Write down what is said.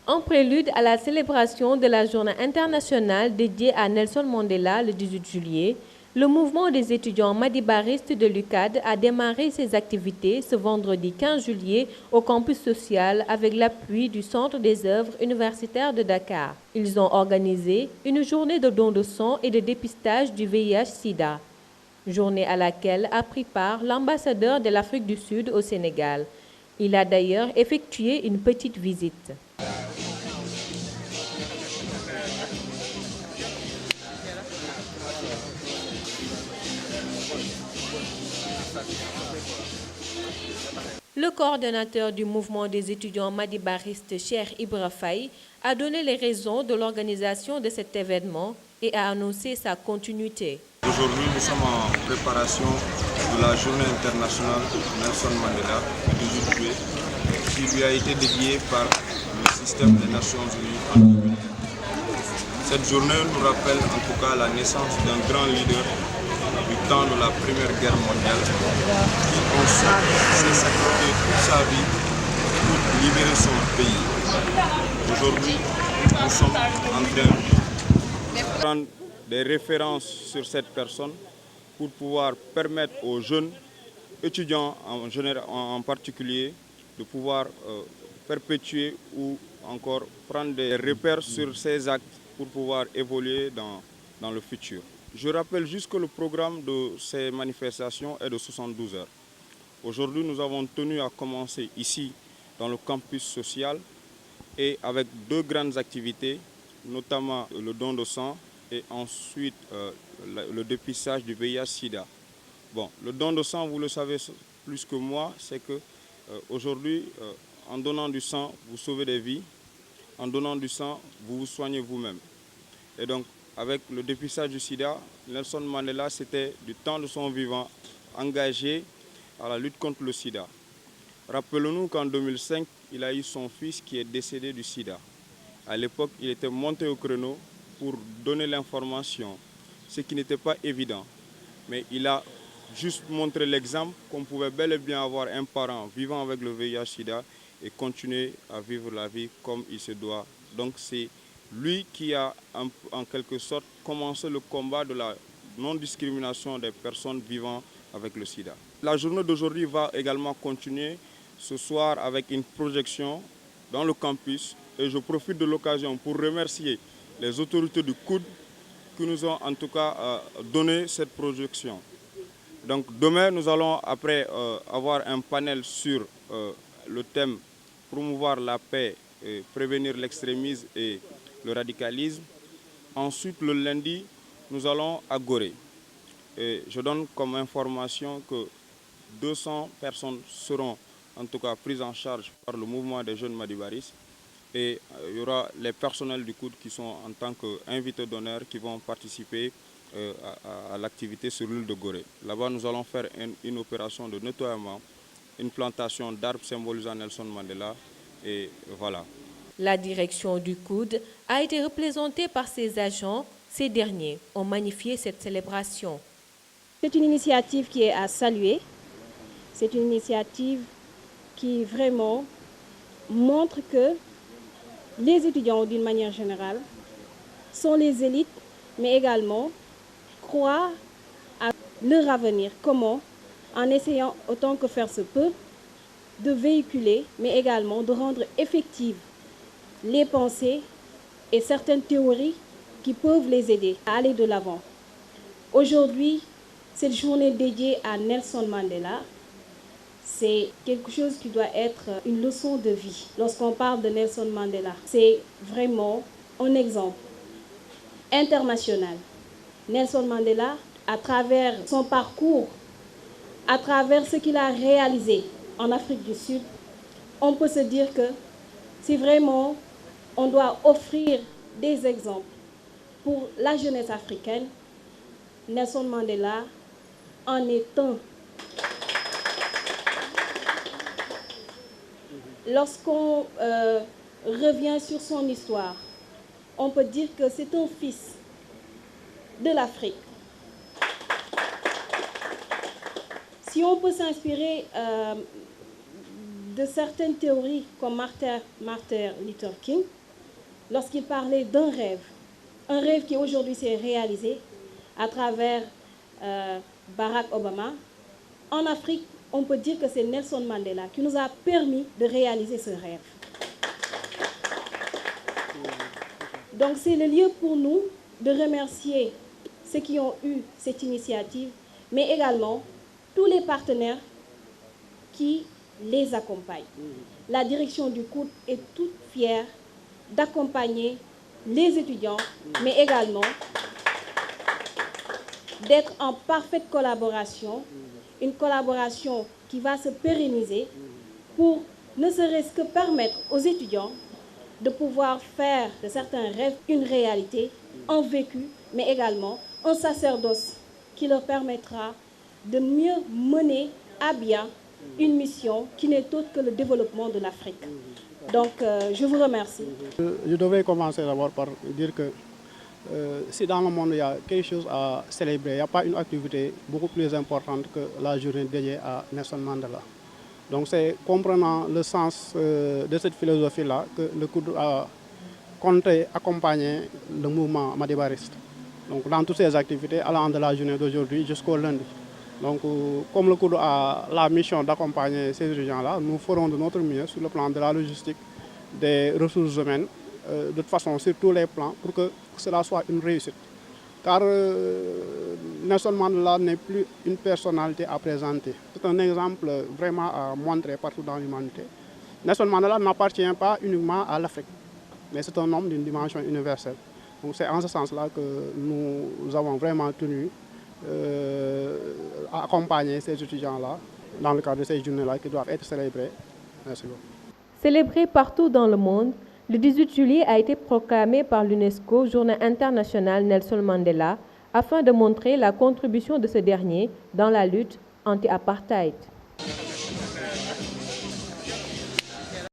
En prélude à la célébration de la journée internationale dédiée à Nelson Mandela le 18 juillet, le mouvement des étudiants madibaristes de l'UCAD a démarré ses activités ce vendredi 15 juillet au campus social avec l'appui du Centre des œuvres universitaires de Dakar. Ils ont organisé une journée de don de sang et de dépistage du VIH-Sida, journée à laquelle a pris part l'ambassadeur de l'Afrique du Sud au Sénégal. Il a d'ailleurs effectué une petite visite. Le coordonnateur du mouvement des étudiants madibaristes, Cheikh Ibra Faye, a donné les raisons de l'organisation de cet événement et a annoncé sa continuité. Aujourd'hui, nous sommes en préparation de la journée internationale Nelson Mandela, le 18 juillet, qui lui a été dédiée par le système des Nations Unies en 2000. Cette journée nous rappelle en tout cas la naissance d'un grand leader du temps de la Première Guerre mondiale qui ensuite s'est sacrifié toute sa vie pour libérer son pays. Aujourd'hui, nous sommes en train de prendre des références sur cette personne pour pouvoir permettre aux jeunes étudiants en particulier de pouvoir perpétuer ou encore prendre des repères sur ces actes pour pouvoir évoluer dans le futur. Je rappelle juste que le programme de ces manifestations est de 72 heures. Aujourd'hui, nous avons tenu à commencer ici, dans le campus social, et avec deux grandes activités, notamment le don de sang et ensuite le dépistage du VIH-Sida. Bon, le don de sang, vous le savez plus que moi, c'est que aujourd'hui, en donnant du sang, vous sauvez des vies. En donnant du sang, vous vous soignez vous-même. Et donc, avec le dépistage du sida, Nelson Mandela s'était, du temps de son vivant, engagé à la lutte contre le sida. Rappelons-nous qu'en 2005, il a eu son fils qui est décédé du sida. À l'époque, il était monté au créneau pour donner l'information, ce qui n'était pas évident. Mais il a juste montré l'exemple qu'on pouvait bel et bien avoir un parent vivant avec le VIH-Sida et continuer à vivre la vie comme il se doit. Donc c'est lui qui a en quelque sorte commencé le combat de la non-discrimination des personnes vivant avec le sida. La journée d'aujourd'hui va également continuer ce soir avec une projection dans le campus et je profite de l'occasion pour remercier les autorités du COUD qui nous ont en tout cas donné cette projection. Donc demain, nous allons après avoir un panel sur le thème promouvoir la paix, et prévenir l'extrémisme et le radicalisme. Ensuite, le lundi, nous allons à Gorée. Et je donne comme information que 200 personnes seront en tout cas prises en charge par le mouvement des jeunes madibaristes. Et il y aura les personnels du COUD qui sont en tant qu'invités d'honneur qui vont participer à l'activité sur l'île de Gorée. Là-bas, nous allons faire une opération de nettoiement, une plantation d'arbres symbolisant Nelson Mandela. Et voilà. La direction du COUD a été représentée par ses agents. Ces derniers ont magnifié cette célébration. C'est une initiative qui est à saluer. C'est une initiative qui vraiment montre que les étudiants, d'une manière générale, sont les élites, mais également croient à leur avenir. Comment? En essayant autant que faire se peut de véhiculer, mais également de rendre effectives les pensées et certaines théories qui peuvent les aider à aller de l'avant. Aujourd'hui, cette journée dédiée à Nelson Mandela, c'est quelque chose qui doit être une leçon de vie. Lorsqu'on parle de Nelson Mandela, c'est vraiment un exemple international. Nelson Mandela, à travers son parcours, à travers ce qu'il a réalisé en Afrique du Sud, on peut se dire que si vraiment on doit offrir des exemples pour la jeunesse africaine, Nelson Mandela en est un. Lorsqu'on revient sur son histoire, on peut dire que c'est un fils de l'Afrique. Si on peut s'inspirer de certaines théories comme Martin Luther King, lorsqu'il parlait d'un rêve, un rêve qui aujourd'hui s'est réalisé à travers Barack Obama. En Afrique, on peut dire que c'est Nelson Mandela qui nous a permis de réaliser ce rêve. Donc c'est le lieu pour nous de remercier ceux qui ont eu cette initiative, mais également tous les partenaires qui les accompagnent. La direction du COUD est toute fière d'accompagner les étudiants, mais également d'être en parfaite collaboration, une collaboration qui va se pérenniser pour ne serait-ce que permettre aux étudiants de pouvoir faire de certains rêves une réalité, un vécu, mais également un sacerdoce qui leur permettra de mieux mener à bien une mission qui n'est autre que le développement de l'Afrique. Donc, je vous remercie. Je devrais commencer d'abord par dire que si dans le monde il y a quelque chose à célébrer, il n'y a pas une activité beaucoup plus importante que la journée dédiée à Nelson Mandela. Donc c'est comprenant le sens de cette philosophie-là que le COUD a compté accompagner le mouvement madibariste. Donc dans toutes ces activités allant de la journée d'aujourd'hui jusqu'au lundi. Donc comme le COUD a la mission d'accompagner ces étudiants-là, nous ferons de notre mieux sur le plan de la logistique, des ressources humaines, de toute façon sur tous les plans pour que cela soit une réussite. Car Nelson Mandela n'est plus une personnalité à présenter. C'est un exemple vraiment à montrer partout dans l'humanité. Nelson Mandela n'appartient pas uniquement à l'Afrique, mais c'est un homme d'une dimension universelle. Donc c'est en ce sens-là que nous avons vraiment tenu à accompagner ces étudiants-là dans le cadre de ces journées-là qui doivent être célébrées. Merci beaucoup. Célébré partout dans le monde, le 18 juillet a été proclamé par l'UNESCO Journée internationale Nelson Mandela afin de montrer la contribution de ce dernier dans la lutte anti-apartheid.